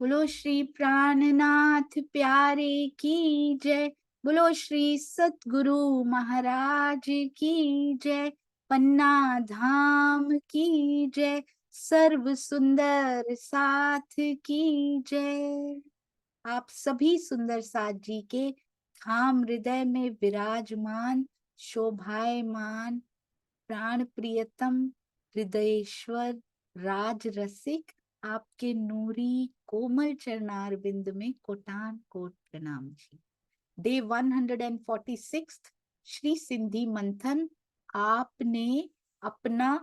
बोलो श्री प्राणनाथ प्यारे की जय। बोलो श्री सतगुरु महाराज की जय। पन्ना धाम की जय। सर्व सुंदर साथ की जय। आप सभी सुंदर साथ जी के धाम हृदय में विराजमान, शोभायमान, प्राण प्रियतम, हृदयेश्वर, राज रसिक, आपके नूरी कोमल चरणार बिंद में कोटान कोट प्रणाम जी। डे 146 श्री सिंधी मंथन। आपने अपना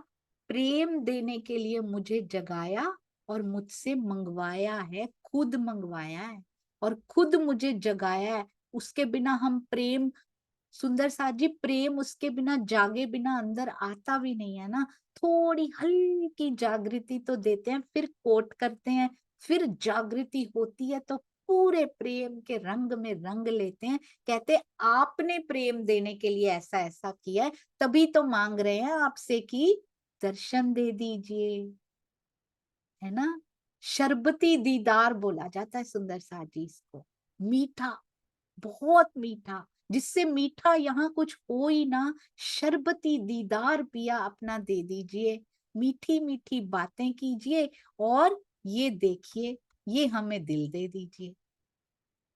प्रेम देने के लिए मुझे जगाया और मुझसे मंगवाया है, खुद मंगवाया है और खुद मुझे जगाया है। उसके बिना हम प्रेम, सुंदर साथ जी, प्रेम उसके बिना जागे बिना अंदर आता भी नहीं है ना। थोड़ी हल्की जागृति तो देते हैं, फिर कोट करते हैं, फिर जागृति होती है तो पूरे प्रेम के रंग में रंग लेते हैं। कहते हैं, आपने प्रेम देने के लिए ऐसा ऐसा किया है, तभी तो मांग रहे हैं आपसे कि दर्शन दे दीजिए, है ना। शरबती दीदार बोला जाता है सुंदर साथ जी इसको। मीठा, बहुत मीठा, जिससे मीठा यहाँ कुछ हो ही ना। शरबती दीदार पिया अपना दे दीजिए, मीठी मीठी बातें कीजिए और ये देखिए, ये हमें दिल दे दीजिए।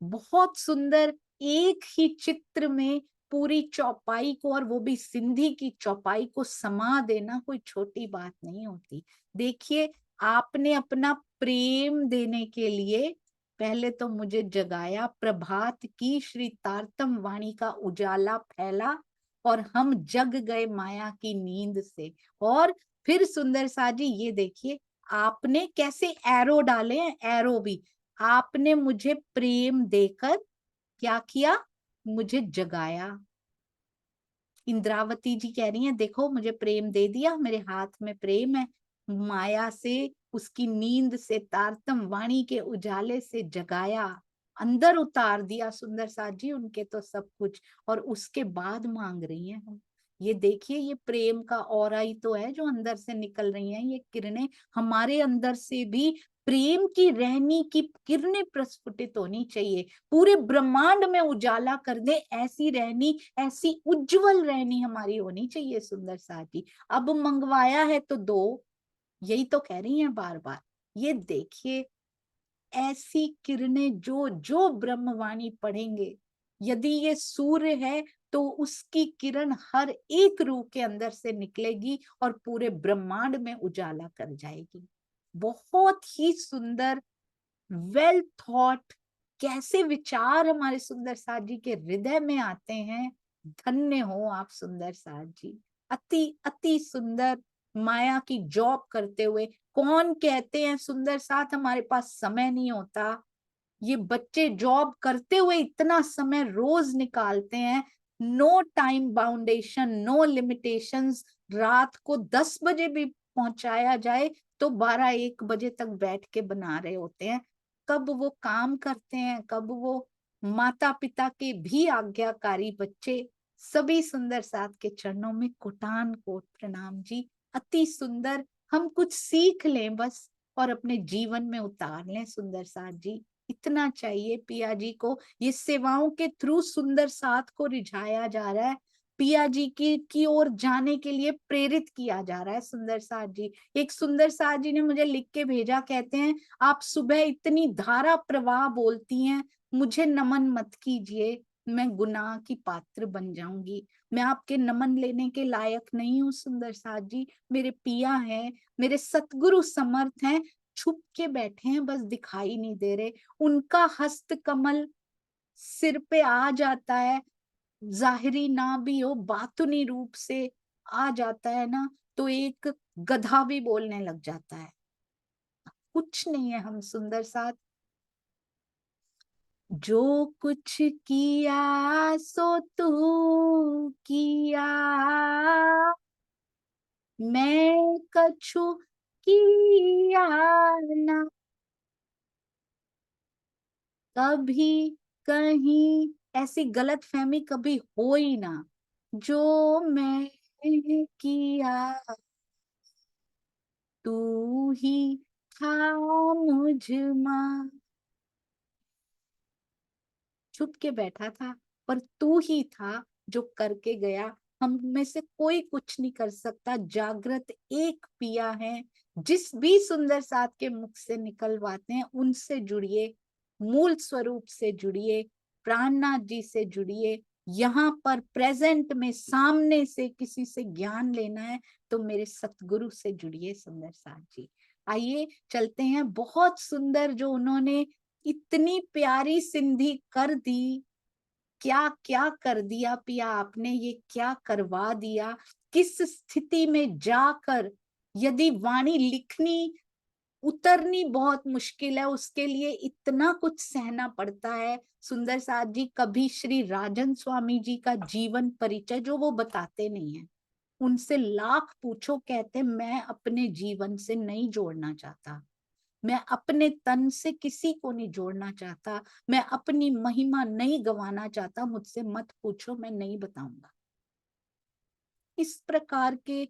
बहुत सुंदर, एक ही चित्र में पूरी चौपाई को, और वो भी सिंधी की चौपाई को समा देना कोई छोटी बात नहीं होती। देखिए, आपने अपना प्रेम देने के लिए पहले तो मुझे जगाया, प्रभात की श्री तारतम वाणी का उजाला फैला और हम जग गए माया की नींद से। और फिर सुंदर सा जी ये देखिए, आपने कैसे एरो डाले हैं, एरो भी आपने मुझे प्रेम देकर क्या किया, मुझे जगाया। इंद्रावती जी कह रही हैं, देखो मुझे प्रेम दे दिया, मेरे हाथ में प्रेम है। माया से, उसकी नींद से, तारतम वाणी के उजाले से जगाया, अंदर उतार दिया सुंदर साथ जी उनके तो सब कुछ, और उसके बाद मांग रही हैं हम। ये देखिए, ये प्रेम का ऑरा ही तो है जो अंदर से निकल रही हैं, ये किरणें। हमारे अंदर से भी प्रेम की रहनी की किरणें प्रस्फुटित होनी चाहिए, पूरे ब्रह्मांड में उजाला कर दे ऐसी रहनी, ऐसी उज्जवल रहनी हमारी होनी चाहिए सुंदर साथ जी। अब मंगवाया है तो दो, यही तो कह रही हैं बार बार। ये देखिए, ऐसी किरणें जो जो ब्रह्मवाणी पढ़ेंगे, यदि ये सूर्य है तो उसकी किरण हर एक रूह के अंदर से निकलेगी और पूरे ब्रह्मांड में उजाला कर जाएगी। बहुत ही सुंदर, वेल थॉट, कैसे विचार हमारे सुंदर साथ जी के हृदय में आते हैं। धन्य हो आप सुंदर साथ जी, अति अति सुंदर। माया की जॉब करते हुए, कौन कहते हैं सुंदर साथ हमारे पास समय नहीं होता। ये बच्चे जॉब करते हुए इतना समय रोज निकालते हैं। नो टाइम बाउंडेशन, नो लिमिटेशंस। रात को 10 बजे भी पहुंचाया जाए तो 12-1 बजे तक बैठ के बना रहे होते हैं। कब वो काम करते हैं, कब वो माता पिता के भी आज्ञाकारी बच्चे। सभी सुंदर साथ के चरणों में कोटान कोट प्रणाम जी। अति सुंदर, हम कुछ सीख लें बस और अपने जीवन में उतार लें सुंदर साथ जी। इतना चाहिए पिया जी को। ये सेवाओं के थ्रू सुंदर साथ को रिझाया जा रहा है, पिया जी की ओर जाने के लिए प्रेरित किया जा रहा है सुंदर साथ जी। एक सुंदर साथ जी ने मुझे लिख के भेजा, कहते हैं, आप सुबह इतनी धारा प्रवाह बोलती हैं, मुझे नमन मत कीजिए, मैं गुनाह की पात्र बन जाऊंगी। मैं आपके नमन लेने के लायक नहीं हूँ सुंदर साथ जी। मेरे पिया हैं, मेरे सतगुरु समर्थ हैं, छुप के बैठे हैं, बस दिखाई नहीं दे रहे। उनका हस्त कमल सिर पे आ जाता है, जाहिरी ना भी हो, बातुनी रूप से आ जाता है ना, तो एक गधा भी बोलने लग जाता है। कुछ नहीं है हम सुंदर साथ। जो कुछ किया सो तू किया, मैं कछु किया ना। कभी कहीं ऐसी गलत फहमी कभी हो ही ना। जो मैं किया, तू ही था मुझ मा, छुप के बैठा था, पर तू ही था जो करके गया। हम में से कोई कुछ नहीं कर सकता, जागृत एक पिया है। जिस भी सुंदर साथ के मुख से निकलवाते हैं उनसे जुड़िए, मूल स्वरूप से जुड़िए, प्राणनाथ जी से जुड़िए। यहाँ पर प्रेजेंट में सामने से किसी से ज्ञान लेना है तो मेरे सतगुरु से जुड़िए सुंदर साथ जी। आइए चलते हैं। बहुत सुंदर जो उन्होंने इतनी प्यारी सिंधी कर दी। क्या क्या कर दिया पिया आपने, ये क्या करवा दिया। किस स्थिति में जाकर, यदि वाणी लिखनी उतरनी बहुत मुश्किल है, उसके लिए इतना कुछ सहना पड़ता है। सुंदर साथ जी कभी श्री राजन स्वामी जी का जीवन परिचय जो वो बताते नहीं है, उनसे लाख पूछो, कहते मैं अपने जीवन से नहीं जोड़ना चाहता, मैं अपने तन से किसी को नहीं जोड़ना चाहता, मैं अपनी महिमा नहीं गंवाना चाहता, मुझसे मत पूछो, मैं नहीं बताऊंगा। इस प्रकार के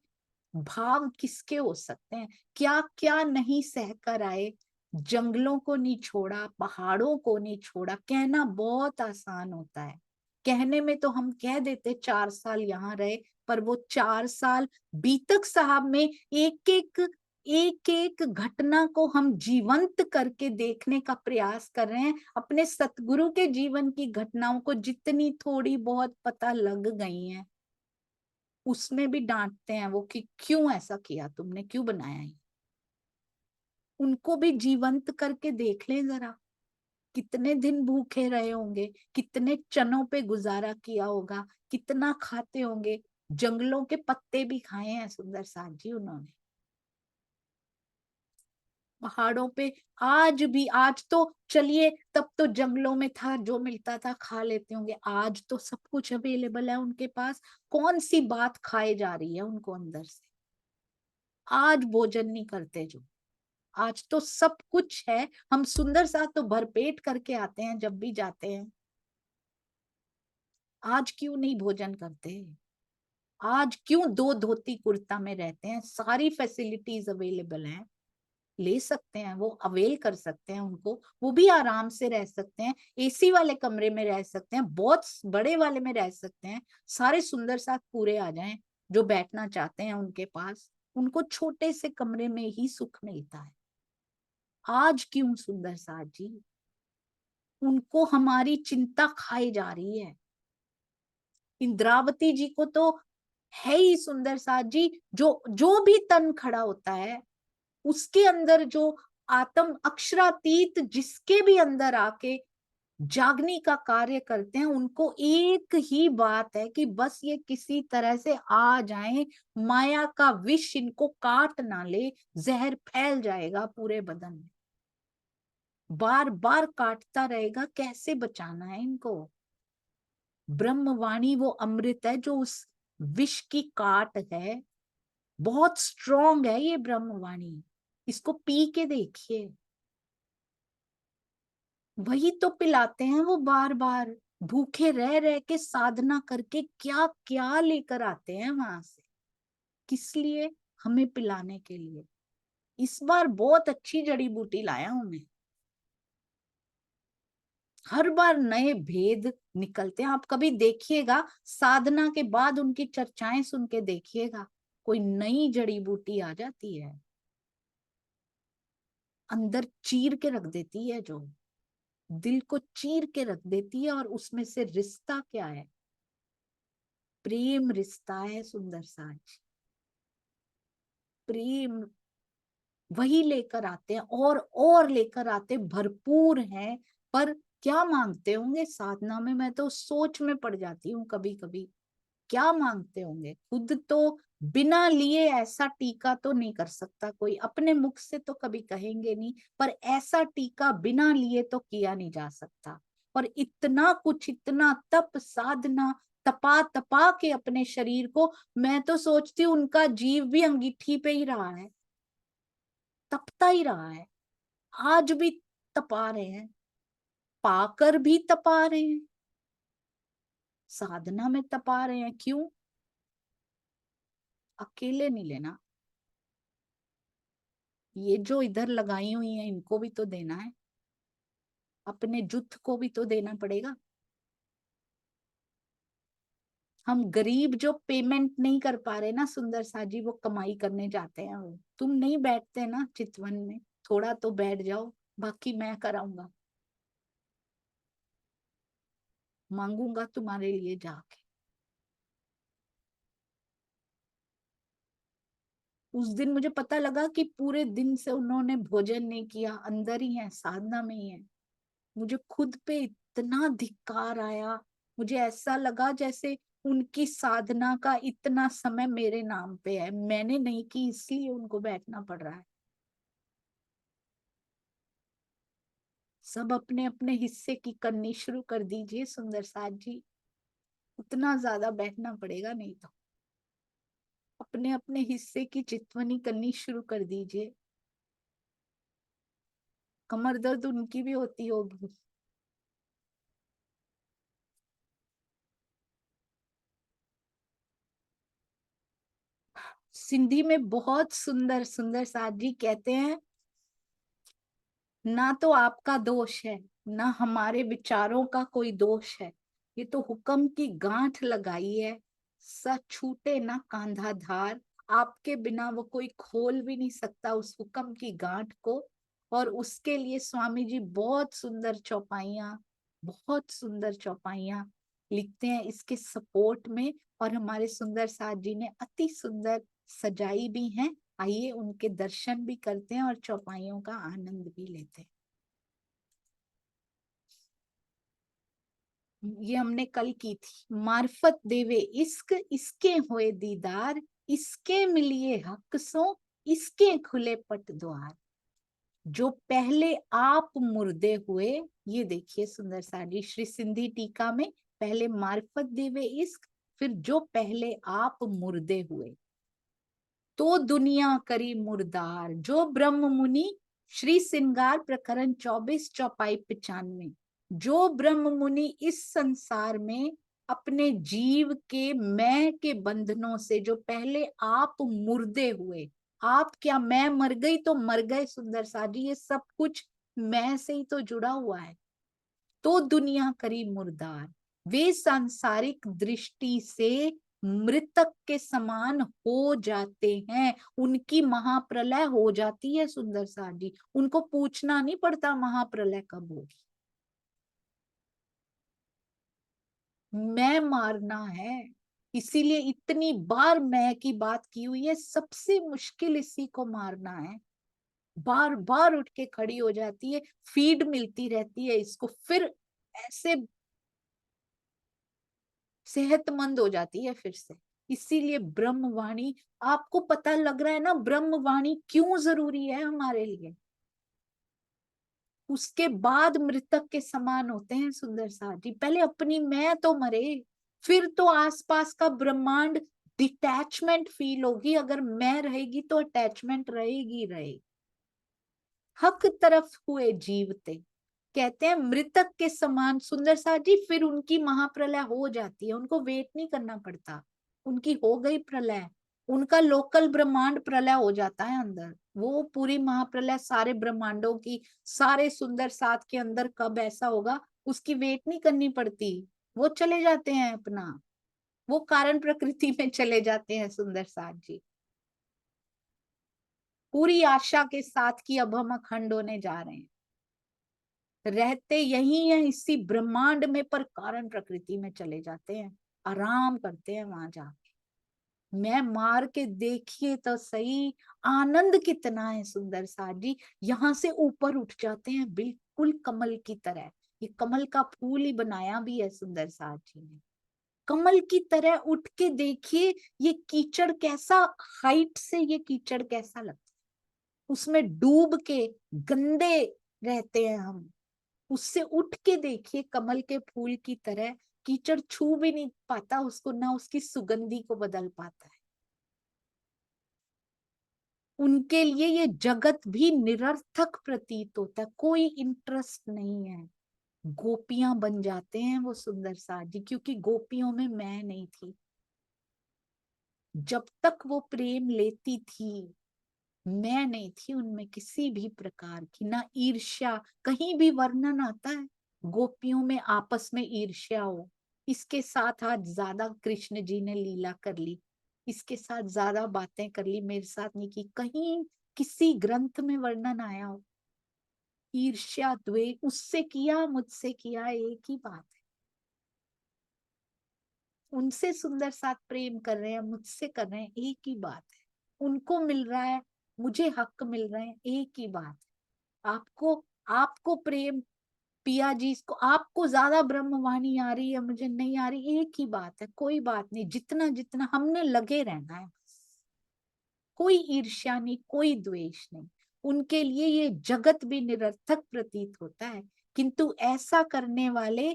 भाव किसके हो सकते हैं। क्या क्या नहीं सहकर आए। जंगलों को नहीं छोड़ा, पहाड़ों को नहीं छोड़ा। कहना बहुत आसान होता है, कहने में तो हम कह देते 4 साल यहाँ रहे, पर वो 4 साल बीतक साहब में एक एक घटना को हम जीवंत करके देखने का प्रयास कर रहे हैं। अपने सतगुरु के जीवन की घटनाओं को जितनी थोड़ी बहुत पता लग गई हैं, उसमें भी डांटते हैं वो कि क्यों ऐसा किया तुमने, क्यों बनाया ये। उनको भी जीवंत करके देख ले जरा, कितने दिन भूखे रहे होंगे, कितने चनों पे गुजारा किया होगा, कितना खाते होंगे। जंगलों के पत्ते भी खाए हैं सुंदर साथ जी उन्होंने, पहाड़ों पे। आज भी, आज तो चलिए, तब तो जंगलों में था, जो मिलता था खा लेते होंगे, आज तो सब कुछ अवेलेबल है उनके पास। कौन सी बात खाए जा रही है उनको अंदर से। आज भोजन नहीं करते जो, आज तो सब कुछ है। हम सुंदर सा तो भरपेट करके आते हैं जब भी जाते हैं। आज क्यों नहीं भोजन करते, आज क्यों दो धोती कुर्ता में रहते हैं। सारी फैसिलिटीज अवेलेबल हैं, ले सकते हैं, वो अवेल कर सकते हैं उनको, वो भी आराम से रह सकते हैं। एसी वाले कमरे में रह सकते हैं, बहुत बड़े वाले में रह सकते हैं। सारे सुंदर साथ पूरे आ जाएं जो बैठना चाहते हैं उनके पास, उनको छोटे से कमरे में ही सुख मिलता है। आज क्यों सुंदर साथ जी, उनको हमारी चिंता खाई जा रही है। इंद्रावती जी को तो है ही सुंदर साथ जी, जो जो भी तन खड़ा होता है उसके अंदर जो आत्म अक्षरातीत जिसके भी अंदर आके जागने का कार्य करते हैं, उनको एक ही बात है कि बस ये किसी तरह से आ जाएं, माया का विष इनको काट ना ले, जहर फैल जाएगा पूरे बदन में, बार बार काटता रहेगा, कैसे बचाना है इनको। ब्रह्मवाणी वो अमृत है जो उस विष की काट है, बहुत स्ट्रॉन्ग है ये ब्रह्मवाणी, इसको पी के देखिए। वही तो पिलाते हैं वो बार बार, भूखे रह रह के साधना करके क्या क्या लेकर आते हैं वहां से, किस लिए, हमें पिलाने के लिए। इस बार बहुत अच्छी जड़ी बूटी लाया हूं मैं, हर बार नए भेद निकलते हैं। आप कभी देखिएगा, साधना के बाद उनकी चर्चाएं सुन के देखिएगा, कोई नई जड़ी बूटी आ जाती है, अंदर चीर के रख देती है, जो दिल को चीर के रख देती है। और उसमें से रिश्ता क्या है, प्रेम रिश्ता है सुंदर साज, प्रेम वही लेकर आते हैं, और लेकर आते, भरपूर हैं। पर क्या मांगते होंगे साधना में, मैं तो सोच में पड़ जाती हूँ कभी कभी। क्या मांगते होंगे, खुद तो बिना लिए ऐसा टीका तो नहीं कर सकता कोई, अपने मुख से तो कभी कहेंगे नहीं, पर ऐसा टीका बिना लिए तो किया नहीं जा सकता। और इतना कुछ, इतना तप साधना, तपा तपा के अपने शरीर को, मैं तो सोचती हूँ उनका जीव भी अंगीठी पे ही रहा है, तपता ही रहा है, आज भी तपा रहे हैं, पाकर भी तपा रहे हैं, साधना में तपा रहे हैं। क्यों, अकेले नहीं लेना, ये जो इधर लगाई हुई है इनको भी तो देना है, अपने जुथ को भी तो देना पड़ेगा। हम गरीब जो पेमेंट नहीं कर पा रहे ना सुंदर सा जी, वो कमाई करने जाते हैं। वो तुम नहीं बैठते ना चितवन में, थोड़ा तो बैठ जाओ, बाकी मैं कराऊंगा, मांगूंगा तुम्हारे लिए जाके। उस दिन मुझे पता लगा कि पूरे दिन से उन्होंने भोजन नहीं किया, अंदर ही है, साधना में ही है। मुझे खुद पे इतना धिक्कार आया, मुझे ऐसा लगा जैसे उनकी साधना का इतना समय मेरे नाम पे है, मैंने नहीं की इसलिए उनको बैठना पड़ रहा है। सब अपने अपने हिस्से की करनी शुरू कर दीजिए सुंदर साथ जी, उतना ज्यादा बैठना पड़ेगा नहीं तो। अपने अपने हिस्से की चितवनी करनी शुरू कर दीजिए। कमर दर्द उनकी भी होती होगी। सिंधी में बहुत सुंदर सुंदर साथ जी कहते हैं, ना तो आपका दोष है, ना हमारे विचारों का कोई दोष है, ये तो हुक्म की गांठ लगाई है, सच छूटे ना कांधा धार। आपके बिना वो कोई खोल भी नहीं सकता उस हुक्म की गांठ को। और उसके लिए स्वामी जी बहुत सुंदर चौपाइयाँ, बहुत सुंदर चौपाइयाँ लिखते हैं इसके सपोर्ट में। और हमारे सुंदर साथ जी ने अति सुंदर सजाई भी हैं। आइए उनके दर्शन भी करते हैं और चौपाइयों का आनंद भी लेते हैं। ये हमने कल की थी। मार्फत देवे इश्क इसके होए दीदार, इसके मिलिए हक सो इसके खुले पट द्वार। जो पहले आप मुर्दे हुए, ये देखिए सुंदर साड़ी श्री सिंधी टीका में, पहले मार्फत देवे इश्क, फिर जो पहले आप मुर्दे हुए तो दुनिया करी मुर्दार। जो ब्रह्म मुनि, श्री सिंगार प्रकरण 24 चौपाई 95, जो ब्रह्म मुनि इस संसार में अपने जीव के मैं के बंधनों से जो पहले आप मुर्दे हुए, आप क्या, मैं मर गई तो मर गए सुंदर साजी, ये सब कुछ मैं से ही तो जुड़ा हुआ है। तो दुनिया करी मुर्दार, वे सांसारिक दृष्टि से मृतक के समान हो जाते हैं। उनकी महाप्रलय हो जाती है सुंदर सा जी, उनको पूछना नहीं पड़ता महाप्रलय कब होगी। मैं मारना है, इसीलिए इतनी बार मैं की बात की हुई है, सबसे मुश्किल इसी को मारना है। बार बार उठ के खड़ी हो जाती है, फीड मिलती रहती है इसको, फिर ऐसे सेहतमंद हो जाती है फिर से। इसीलिए ब्रह्मवाणी, आपको पता लग रहा है ना ब्रह्मवाणी क्यों जरूरी है हमारे लिए। उसके बाद मृतक के समान होते हैं सुंदर सा जी, पहले अपनी मैं तो मरे, फिर तो आसपास का ब्रह्मांड डिटैचमेंट फील होगी। अगर मैं रहेगी तो अटैचमेंट रहेगी रहेगी। हक तरफ हुए जीवते, कहते हैं मृतक के समान सुंदर सा जी, फिर उनकी महाप्रलय हो जाती है, उनको वेट नहीं करना पड़ता, उनकी हो गई प्रलय। उनका लोकल ब्रह्मांड प्रलय हो जाता है अंदर, वो पूरी महाप्रलय सारे ब्रह्मांडों की, सारे सुंदर सात के अंदर कब ऐसा होगा उसकी वेट नहीं करनी पड़ती। वो चले जाते हैं अपना, वो कारण प्रकृति में चले जाते हैं सुंदर साथ जी। पूरी आशा के साथ कि अब हम अखंड होने जा रहे हैं, रहते यही है इसी ब्रह्मांड में, पर कारण प्रकृति में चले जाते हैं, आराम करते हैं वहां जाके। मैं मार के देखिए तो सही, आनंद कितना है सुंदर सा जी। यहाँ से ऊपर उठ जाते हैं बिल्कुल कमल की तरह। ये कमल का फूल ही बनाया भी है सुंदर सा जी ने। कमल की तरह उठ के देखिए, ये कीचड़ कैसा, हाइट से ये कीचड़ कैसा लगता है, उसमें डूब के गंदे रहते हैं हम। उससे उठ के देखिए कमल के फूल की तरह, कीचड़ छू भी नहीं पाता उसको, ना उसकी सुगंधी को बदल पाता है। उनके लिए ये जगत भी निरर्थक प्रतीत होता है, कोई इंटरेस्ट नहीं है। गोपियां बन जाते हैं वो सुंदर सा जी, क्योंकि गोपियों में मैं नहीं थी। जब तक वो प्रेम लेती थी, मैं नहीं थी उनमें किसी भी प्रकार की, ना ईर्ष्या। कहीं भी वर्णन आता है गोपियों में आपस में ईर्ष्या हो, इसके साथ आज ज्यादा कृष्ण जी ने लीला कर ली, इसके साथ ज्यादा बातें कर ली, मेरे साथ नहीं की। कहीं किसी ग्रंथ में वर्णन आया हो ईर्ष्या द्वेष? उससे किया मुझसे किया एक ही बात है। उनसे सुंदर साथ प्रेम कर रहे हैं, मुझसे कर रहे हैं, एक ही बात है। उनको मिल रहा है, मुझे हक मिल रहे हैं, एक ही बात है। आपको आपको प्रेम पिया जी इसको, आपको ज्यादा ब्रह्मवाणी आ रही है, मुझे नहीं आ रही, एक ही बात है। कोई बात नहीं, जितना जितना हमने लगे रहना है बस। कोई ईर्ष्या नहीं, कोई द्वेष नहीं। उनके लिए ये जगत भी निरर्थक प्रतीत होता है, किंतु ऐसा करने वाले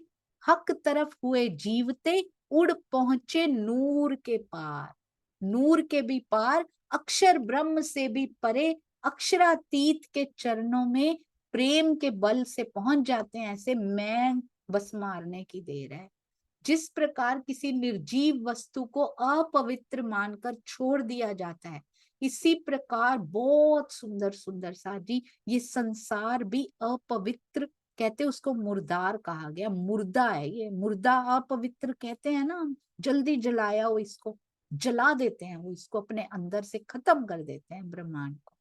हक तरफ हुए जीवते, उड़ पहुंचे नूर के पार। नूर के भी पार, अक्षर ब्रह्म से भी परे, अक्षरातीत के चरणों में प्रेम के बल से पहुंच जाते हैं। ऐसे मैं बस मारने की देर है। जिस प्रकार किसी निर्जीव वस्तु को अपवित्र मानकर छोड़ दिया जाता है, इसी प्रकार बहुत सुंदर सुंदर सा जी ये संसार भी अपवित्र, कहते उसको मुर्दार कहा गया, मुर्दा है ये, मुर्दा अपवित्र कहते हैं ना हम। जल्दी जलाया हो इसको, जला देते हैं वो, इसको अपने अंदर से खत्म कर देते हैं ब्रह्मांड को।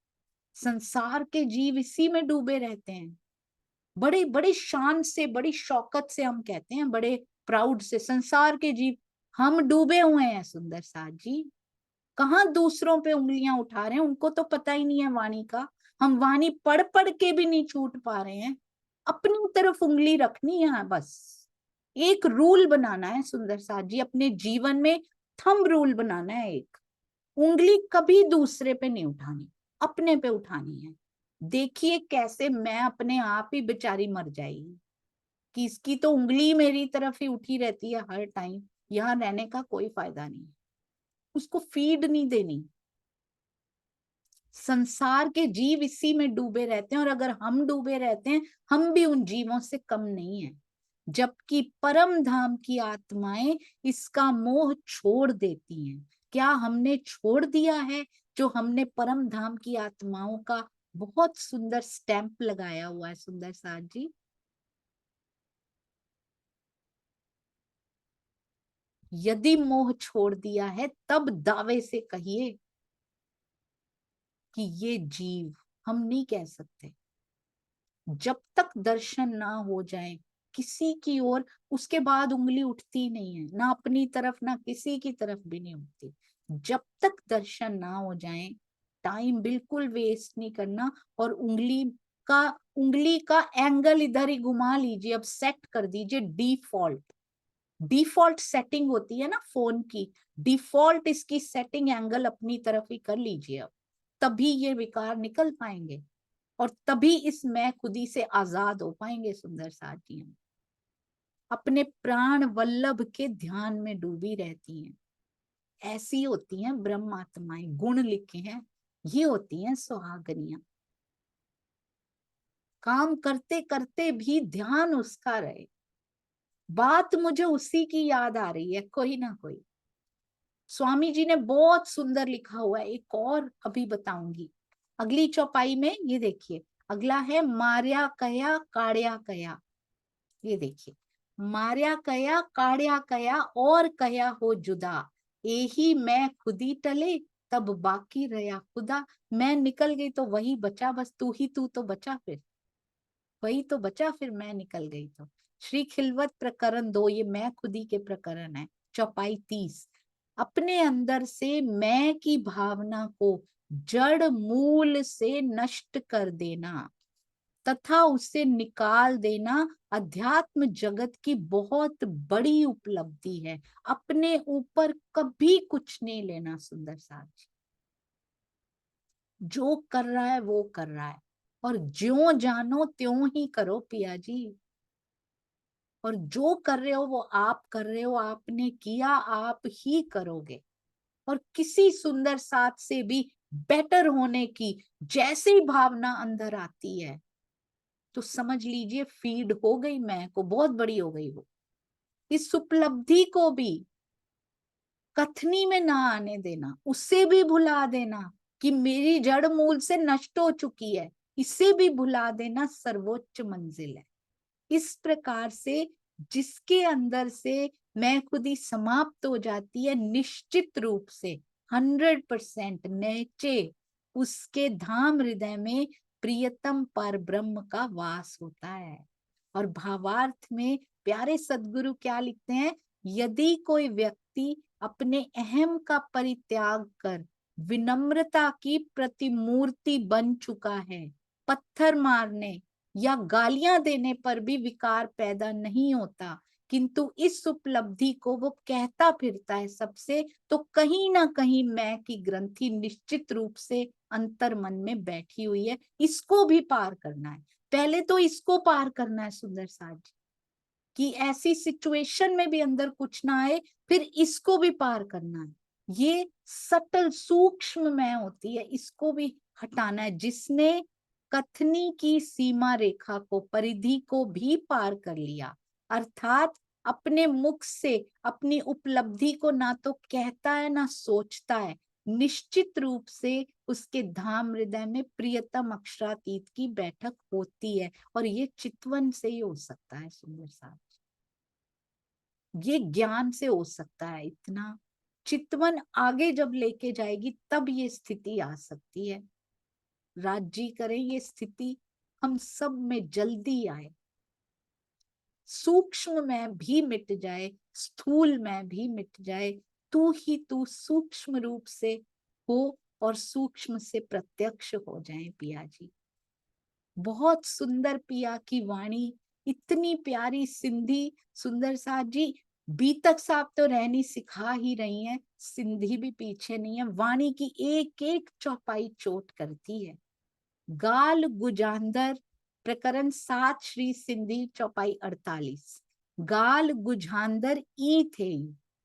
संसार के जीव इसी में डूबे रहते हैं। बड़े बड़े शान से, बड़ी शौकत से हम कहते हैं, बड़े प्राउड से, संसार के जीव हम डूबे हुए हैं सुंदर साथ जी। कहाँ दूसरों पे उंगलियां उठा रहे हैं, उनको तो पता ही नहीं है वाणी का। हम वाणी पढ़ पढ़ के भी नहीं छूट पा रहे हैं। अपनी तरफ उंगली रखनी है बस। एक रूल बनाना है सुंदर साथ जी अपने जीवन में, थंब रूल बनाना है एक। उंगली कभी दूसरे पे नहीं उठानी, अपने पे उठानी है। देखिए कैसे मैं अपने आप ही बेचारी मर जाएगी कि इसकी तो उंगली मेरी तरफ ही उठी रहती है हर टाइम। यहाँ रहने का कोई फायदा नहीं, उसको फीड नहीं देनी। संसार के जीव इसी में डूबे रहते हैं, और अगर हम डूबे रहते हैं, हम भी उन जीवों से कम नहीं है। जबकि परम धाम की आत्माएं इसका मोह छोड़ देती हैं। क्या हमने छोड़ दिया है? जो हमने परम धाम की आत्माओं का बहुत सुंदर स्टैंप लगाया हुआ है सुंदर साथ जी। यदि मोह छोड़ दिया है तब दावे से कहिए कि ये जीव, हम नहीं कह सकते। जब तक दर्शन ना हो जाए किसी की ओर, उसके बाद उंगली उठती नहीं है, ना अपनी तरफ ना किसी की तरफ भी नहीं उठती। जब तक दर्शन ना हो जाए, टाइम बिल्कुल वेस्ट नहीं करना। और का उंगली का एंगल इधर ही घुमा लीजिए, अब सेट कर दीजिए डिफॉल्ट। डिफॉल्ट सेटिंग होती है ना फोन की, डिफॉल्ट इसकी सेटिंग एंगल अपनी तरफ ही कर लीजिए अब। तभी ये विकार निकल पाएंगे, और तभी इस मैं खुदी से आजाद हो पाएंगे सुंदर साथ जी। हम अपने प्राण वल्लभ के ध्यान में डूबी रहती हैं। ऐसी होती हैं ब्रह्म आत्माएं, गुण लिखे हैं, ये होती हैं सुहागनियां। काम करते करते भी ध्यान उसका रहे। बात मुझे उसी की याद आ रही है कोई ना कोई। स्वामी जी ने बहुत सुंदर लिखा हुआ है, एक और अभी बताऊंगी अगली चौपाई में। ये देखिए, अगला है मार्या कया काड़या कया। ये देखिए, मार्या कया काड़या कया और कया हो जुदा, यही मैं खुदी टले तब बाकी रहा खुदा। मैं निकल गई तो वही बचा, बस तू ही तू तो बचा, फिर वही तो बचा, फिर मैं निकल गई तो। श्री खिलवत प्रकरण 2, ये मैं खुदी के प्रकरण है, चौपाई 30। अपने अंदर से मैं की भावना को जड़ मूल से नष्ट कर देना तथा उसे निकाल देना अध्यात्म जगत की बहुत बड़ी उपलब्धि है। अपने ऊपर कभी कुछ नहीं लेना सुंदर साथ जी। जो कर रहा है वो कर रहा है, और ज्यों जानो त्यों ही करो पिया जी। और जो कर रहे हो वो आप कर रहे हो, आपने किया, आप ही करोगे। और किसी सुंदर साथ से भी बेटर होने की जैसे ही भावना अंदर आती है, तो समझ लीजिए फीड हो गई, मैं को बहुत बड़ी हो गई वो। इस उपलब्धि को भी कथनी में ना आने देना, उसे भी भुला देना कि मेरी जड़ मूल से नष्ट हो चुकी है, इसे भी भुला देना सर्वोच्च मंजिल है। इस प्रकार से जिसके अंदर से मैं खुद ही समाप्त हो जाती है, निश्चित रूप से 100% नेचे उसके धाम हृदय में प्रियतम पर ब्रह्म का वास होता है। और भावार्थ में प्यारे सद्गुरु क्या लिखते हैं, यदि कोई व्यक्ति अपने अहम का परित्याग कर विनम्रता की प्रतिमूर्ति बन चुका है, पत्थर मारने या गालियां देने पर भी विकार पैदा नहीं होता, किंतु इस उपलब्धि को वो कहता फिरता है सबसे, तो कहीं ना कहीं मैं की ग्रंथि निश्चित रूप से अंतर मन में बैठी हुई है। इसको भी पार करना है, पहले तो इसको पार करना है सुंदर साज कि ऐसी सिचुएशन में भी अंदर कुछ ना आए, फिर इसको भी पार करना है। ये सटल सूक्ष्म मैं होती है, इसको भी हटाना है। जिसने कथनी की सीमा रेखा को, परिधि को भी पार कर लिया, अर्थात अपने मुख से अपनी उपलब्धि को ना तो कहता है ना सोचता है, निश्चित रूप से उसके धाम हृदय में प्रियतम अक्षरातीत की बैठक होती है। और ये चितवन से ही हो सकता है सुंदर साहब, ये ज्ञान से हो सकता है। इतना चितवन आगे जब लेके जाएगी तब ये स्थिति आ सकती है। राज जी करें ये स्थिति हम सब में जल्दी आए, सूक्ष्म में भी मिट जाए, स्थूल में भी मिट जाए, तू ही तू सूक्ष्म रूप से हो और सूक्ष्म से प्रत्यक्ष हो जाए पिया जी। बहुत सुंदर पिया की वाणी, इतनी प्यारी सिंधी। सुंदर साथ जी बीतक साहब तो रहनी सिखा ही रही हैं, सिंधी भी पीछे नहीं है, वाणी की एक एक चौपाई चोट करती है। गाल गुजांदर प्रकरण 7 श्री सिंधी चौपाई 48। गाल गुजांदर ई थे,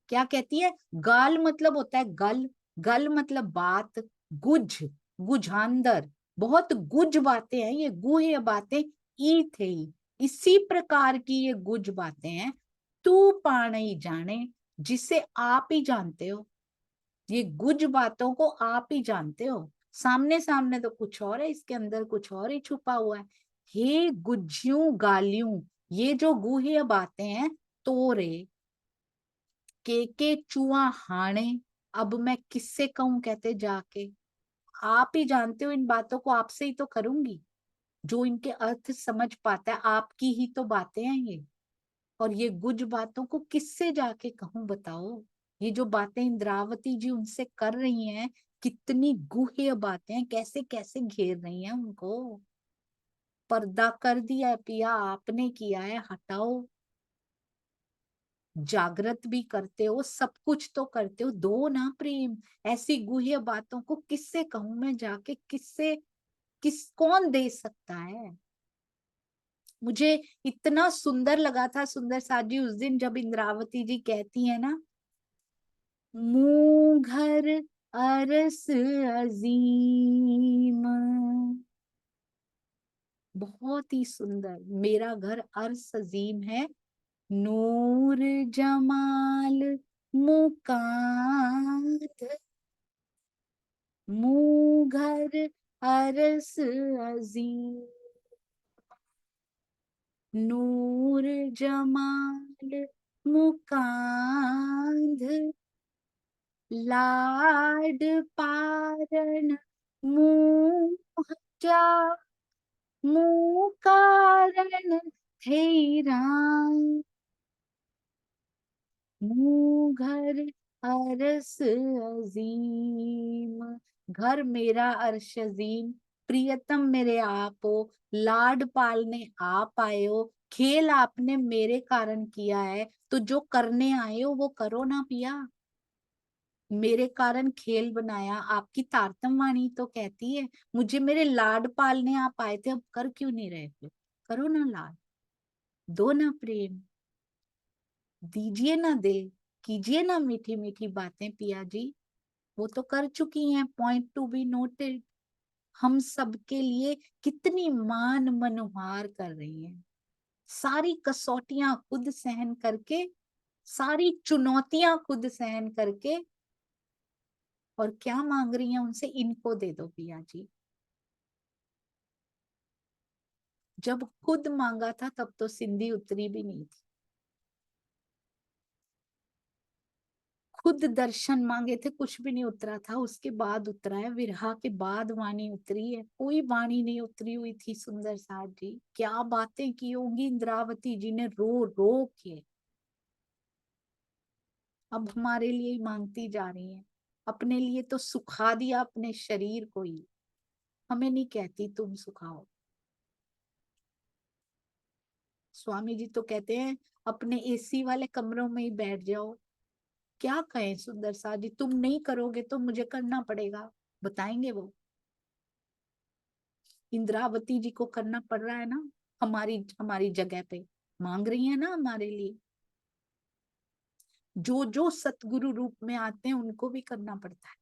क्या कहती है, गाल मतलब होता है गल, गल मतलब बात, गुज गुजांदर बहुत गुज बातें हैं, ये गुह्य बातें ई थे, इसी प्रकार की ये गुज बातें हैं। तू पाणी जाने, जिसे आप ही जानते हो, ये गुज बातों को आप ही जानते हो, सामने सामने तो कुछ और है, इसके अंदर कुछ और ही छुपा हुआ है। हे गुज्जियों गालियों, ये जो गुह्य बातें हैं, तोरे के चुआ हाणे, अब मैं किससे कहूं कहते जाके, आप ही जानते हो, इन बातों को आपसे ही तो करूंगी। जो इनके अर्थ समझ पाता है, आपकी ही तो बातें हैं ये। और ये गुज बातों को किससे जाके कहूं बताओ। ये जो बातें इंद्रावती जी उनसे कर रही हैं, कितनी गुह्य बातें हैं, कैसे कैसे घेर रही हैं उनको। पर्दा कर दिया है पिया आपने, किया है हटाओ। जागृत भी करते हो, सब कुछ तो करते हो, दो ना प्रेम। ऐसी गुह्य बातों को किससे कहूं मैं जाके, किससे, कौन दे सकता है। मुझे इतना सुंदर लगा था सुंदर साथ जी उस दिन जब इंद्रावती जी कहती है ना, मुंह घर अरस अजीम, बहुत ही सुंदर, मेरा घर अरस अजीम है, नूर जमाल मुकाद, मुंह घर अरस अजीम, नूर जमाल मुकांद, लाड पारण मुँह जा, मुँह कारण थेरा, मुँह घर अरस अजीम, घर मेरा अर्श अजीम, प्रियतम मेरे आप हो, लाड पालने आप आए हो, खेल आपने मेरे कारण किया है, तो जो करने आए हो वो करो ना पिया। मेरे कारण खेल बनाया, आपकी तारतम वाणी तो कहती है मुझे मेरे लाड पालने आप आए थे, अब कर क्यों नहीं रहे, फिर करो ना लाड, दो ना प्रेम, दीजिए ना दिल, कीजिए ना मीठी मीठी बातें पिया जी। वो तो कर चुकी हैं, पॉइंट टू बी नोटेड। हम सबके लिए कितनी मान मनोहार कर रही हैं, सारी कसौटियां खुद सहन करके, सारी चुनौतियां खुद सहन करके, और क्या मांग रही हैं उनसे, इनको दे दो पिया जी। जब खुद मांगा था तब तो सिंधी उतरी भी नहीं थी। खुद दर्शन मांगे थे, कुछ भी नहीं उतरा था, उसके बाद उतरा है, विरहा के बाद वाणी उतरी है। कोई वाणी नहीं उतरी हुई थी सुंदर साथ जी। क्या बातें की होंगी इंद्रावती जी ने रो रो के। अब हमारे लिए ही मांगती जा रही है। अपने लिए तो सुखा दिया अपने शरीर को ही, हमें नहीं कहती तुम सुखाओ। स्वामी जी तो कहते हैं अपने एसी वाले कमरों में ही बैठ जाओ। क्या कहें सुंदर सा जी, तुम नहीं करोगे तो मुझे करना पड़ेगा, बताएंगे वो। इंद्रावती जी को करना पड़ रहा है ना, हमारी हमारी जगह पे मांग रही है ना हमारे लिए। जो जो सतगुरु रूप में आते हैं उनको भी करना पड़ता है,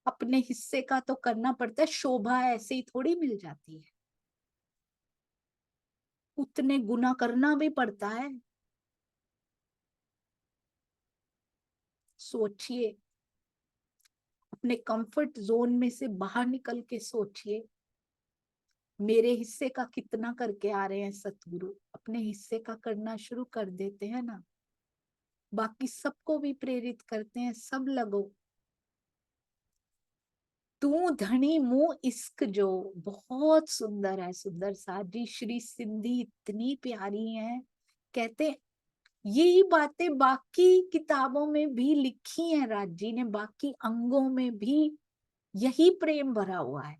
अपने हिस्से का तो करना पड़ता है। शोभा ऐसे ही थोड़ी मिल जाती है, उतने गुना करना भी पड़ता है। सोचिए, अपने कंफर्ट जोन में से बाहर निकल के सोचिए, मेरे हिस्से का कितना करके आ रहे हैं सतगुरु। अपने हिस्से का करना शुरू कर देते हैं ना, बाकी सबको भी प्रेरित करते हैं, सब लगो। तू धनी मुंह इश्क जो, बहुत सुंदर है सुंदर साथ जी। श्री सिंधी इतनी प्यारी है। कहते यही बातें बाकी किताबों में भी लिखी हैं, राज जी ने बाकी अंगों में भी यही प्रेम भरा हुआ है।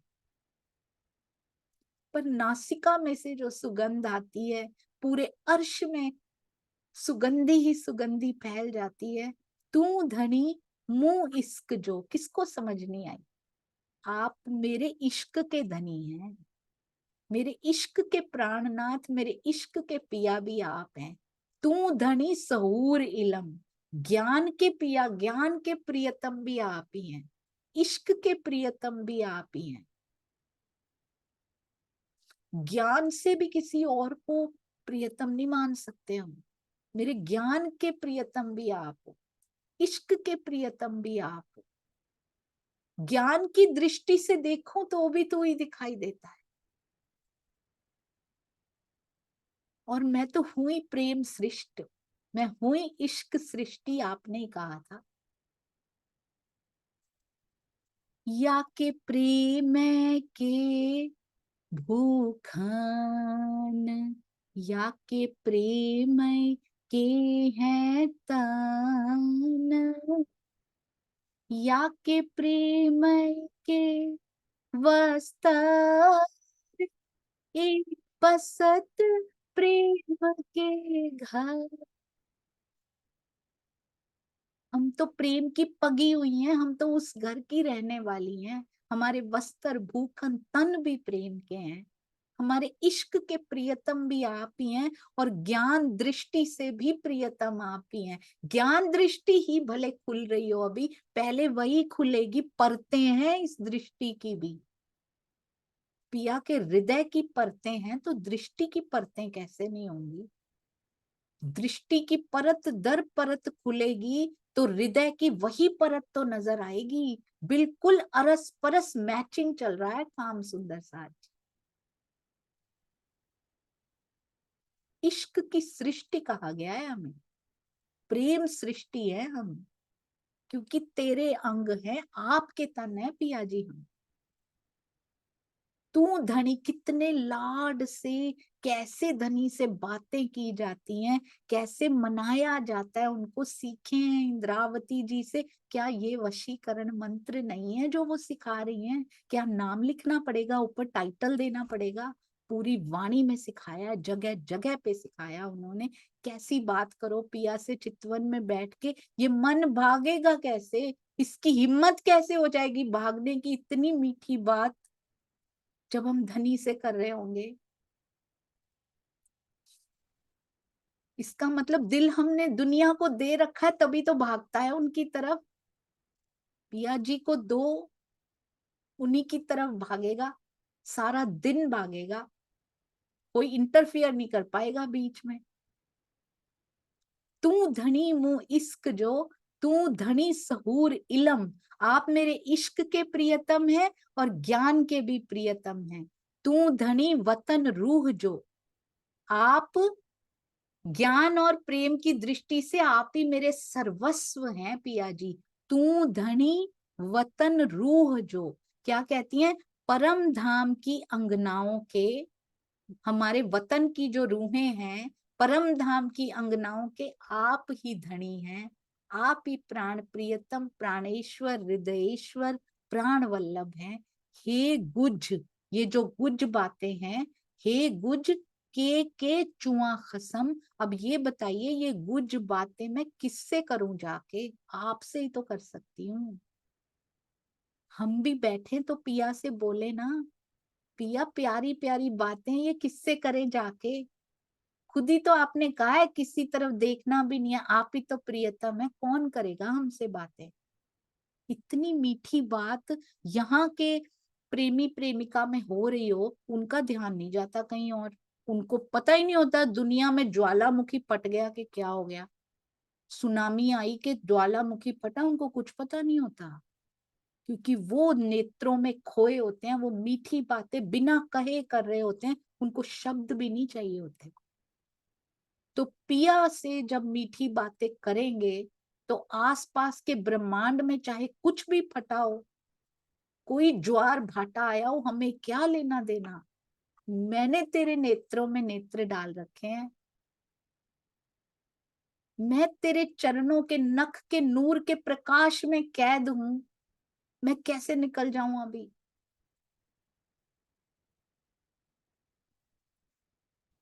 पर नासिका में से जो सुगंध आती है, पूरे अर्श में सुगंधी ही सुगंधी फैल जाती है। तू धनी मुंह इश्क जो, किसको समझ नहीं आई। आप मेरे इश्क के धनी हैं, मेरे इश्क के प्राणनाथ, मेरे इश्क के पिया भी आप हैं। तू धनी सहूर इलम, ज्ञान के पिया, ज्ञान के प्रियतम भी आप ही हैं, इश्क के प्रियतम भी आप ही हैं। ज्ञान से भी किसी और को प्रियतम नहीं मान सकते हम। मेरे ज्ञान के प्रियतम भी आप हो, इश्क के प्रियतम भी आप हो। ज्ञान की दृष्टि से देखो तो भी तो ही दिखाई देता है। और मैं तो हुई प्रेम सृष्ट, मैं हुई इश्क सृष्टि, आपने ही कहा था। या के प्रेम के भूखान, या के प्रेम के हैं तान, या के प्रेम के वस्त्र, एक बसत प्रेम के घर। हम तो प्रेम की पगी हुई हैं, हम तो उस घर की रहने वाली हैं। हमारे वस्त्र भूखन तन भी प्रेम के हैं, हमारे इश्क के प्रियतम भी आप ही हैं, और ज्ञान दृष्टि से भी प्रियतम आप ही हैं। ज्ञान दृष्टि ही भले खुल रही हो अभी, पहले वही खुलेगी, परतें हैं इस दृष्टि की भी। पिया के हृदय की परतें हैं तो दृष्टि की परतें कैसे नहीं होंगी। दृष्टि की परत दर परत खुलेगी तो हृदय की वही परत तो नजर आएगी। बिल्कुल अरस परस मैचिंग चल रहा है काम सुंदर साथ। इश्क की सृष्टि कहा गया है हमें, प्रेम सृष्टि है हम, क्योंकि तेरे अंग है, आपके तन है पिया जी हम। तू धनी, कितने लाड से, कैसे धनी से बातें की जाती हैं, कैसे मनाया जाता है उनको, सीखे हैं इंद्रावती जी से। क्या ये वशीकरण मंत्र नहीं है जो वो सिखा रही हैं? क्या नाम लिखना पड़ेगा, ऊपर टाइटल देना पड़ेगा? पूरी वाणी में सिखाया है, जगह जगह पे सिखाया उन्होंने। कैसी बात करो पिया से चितवन में बैठ के, ये मन भागेगा कैसे, इसकी हिम्मत कैसे हो जाएगी भागने की, इतनी मीठी बात जब हम धनी से कर रहे होंगे। इसका मतलब दिल हमने दुनिया को दे रखा है तभी तो भागता है उनकी तरफ। पिया जी को दो, उन्हीं की तरफ भागेगा, सारा दिन भागेगा, कोई इंटरफियर नहीं कर पाएगा बीच में। तू धनी मुंह इश्क जो, तू धनी सहूर इलम, आप मेरे इश्क के प्रियतम हैं और ज्ञान के भी प्रियतम हैं। तू धनी वतन रूह जो, आप ज्ञान और प्रेम की दृष्टि से आप ही मेरे सर्वस्व हैं पिया जी। तू धनी वतन रूह जो, क्या कहती हैं, परम धाम की अंगनाओं के, हमारे वतन की जो रूहें हैं, परम धाम की अंगनाओं के आप ही धनी हैं। आप ही प्राण प्रियतम, प्राणेश्वर, हृदयेश्वर, प्राण वल्लभ हैं। हे गुज, ये जो गुज बातें हैं, हे गुज के चुआ खसम, अब ये बताइए ये गुज बातें मैं किससे करूं जाके, आपसे ही तो कर सकती हूँ। हम भी बैठे तो पिया से बोले ना, पिया प्यारी प्यारी बातें ये किससे करें जाके, खुद ही तो आपने कहा है किसी तरफ देखना भी नहीं है, आप ही तो प्रियतम है, कौन करेगा हमसे बातें। इतनी मीठी बात यहाँ के प्रेमी प्रेमिका में हो रही हो, उनका ध्यान नहीं जाता कहीं और, उनको पता ही नहीं होता दुनिया में ज्वालामुखी फट गया कि क्या हो गया, सुनामी आई कि ज्वालामुखी फटा, उनको कुछ पता नहीं होता, क्योंकि वो नेत्रों में खोए होते हैं, वो मीठी बातें बिना कहे कर रहे होते हैं, उनको शब्द भी नहीं चाहिए होते। तो पिया से जब मीठी बातें करेंगे तो आसपास के ब्रह्मांड में चाहे कुछ भी फटा हो, कोई ज्वार भाटा आया हो, हमें क्या लेना देना। मैंने तेरे नेत्रों में नेत्र डाल रखे हैं, मैं तेरे चरणों के नख के नूर के प्रकाश में कैद हूं, मैं कैसे निकल जाऊं अभी।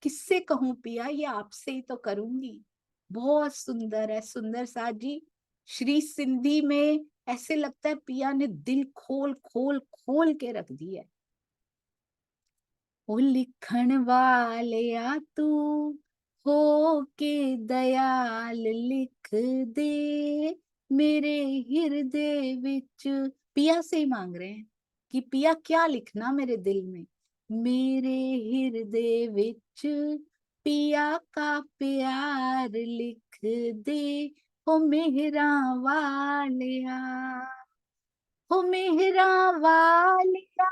किससे कहूं पिया, ये आपसे ही तो करूंगी। बहुत सुंदर है सुंदर साथ जी। श्री सिंधी में ऐसे लगता है पिया ने दिल खोल खोल खोल के रख दी है। ओ लिखण वालिया तू हो के दयाल लिख दे मेरे हृदय विच, पिया से ही मांग रहे हैं कि पिया क्या लिखना मेरे दिल में, मेरे हृदय विच पिया का प्यार लिख दे, हो मेहरा वालिया, हो मेहरा वालिया,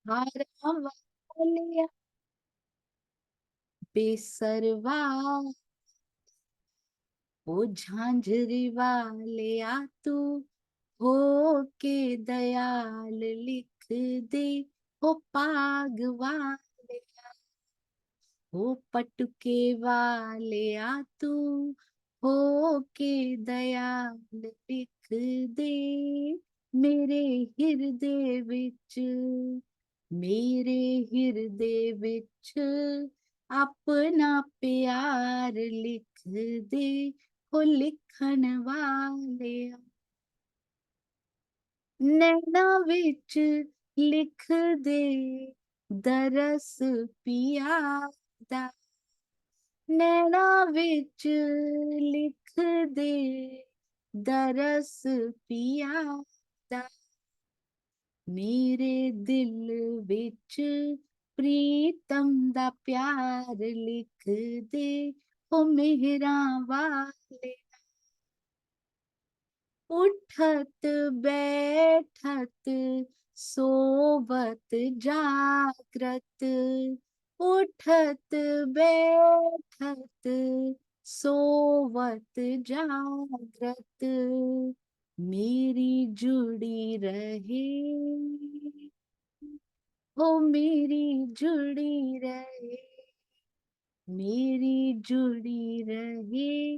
हारा वालिया, बेसरवा, ओ झांझरी वाले आ तू हो के दयाल लिख दे, ओ पाग वाले, ओ पटुके वाले आ तू हो के दयाल लिख दे मेरे हृदय विच, मेरे हृदय विच अपना प्यार लिख दे, ओ लिखन वाले नैना विच लिख दे दरस पिया दा, नैना विच लिख दे दरस पिया दा, मेरे दिल विच प्रीतम दा प्यार लिख दे, ओ मेहरा वाले, उठत बैठत सोवत जागृत, उठत बैठत सोवत जागृत, मेरी जुड़ी रहे, हो मेरी जुड़ी रहे, मेरी जुड़ी रहे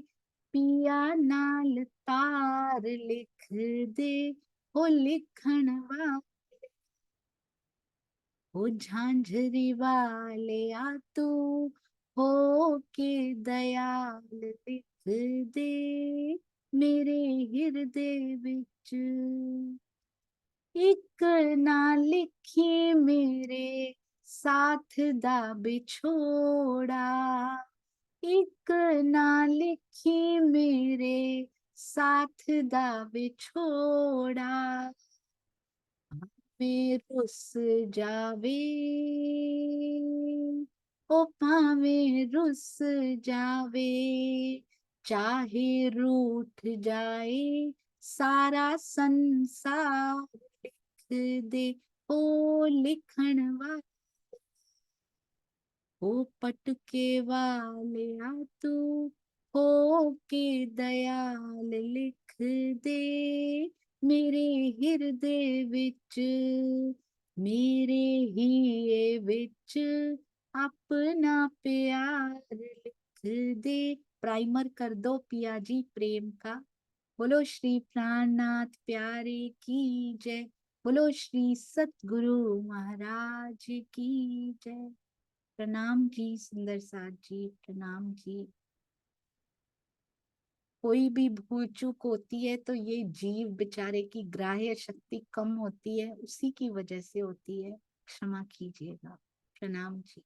पिया नाल तार लिख दे, हो लिखण वाले, हो झांझरी वाले आ तू हो के दयाल लिख दे मेरे हृदय विच, एक ना लिखी मेरे साथ दा बिछोड़ा, एक ना लिखी मेरे साथ दा विछोड़ा, में रुस जावे, ओ पावे रुस जावे चाहे रूठ जाए सारा संसार, लिख दे ओ लिखण वाले, ओ पटके वाले आ तू हो के दयाल, लिख दे मेरे हिरदे विच, मेरे हीए विच अपना प्यार लिख दे। प्राइमर कर दो पिया जी प्रेम का। बोलो श्री प्राणनाथ प्यारे की जय। बोलो श्री सतगुरु महाराज की जय। प्रणाम जी सुंदर साथ जी, प्रणाम जी। कोई भी भूल चूक होती है तो ये जीव बेचारे की ग्राह्य शक्ति कम होती है, उसी की वजह से होती है, क्षमा कीजिएगा। प्रणाम जी।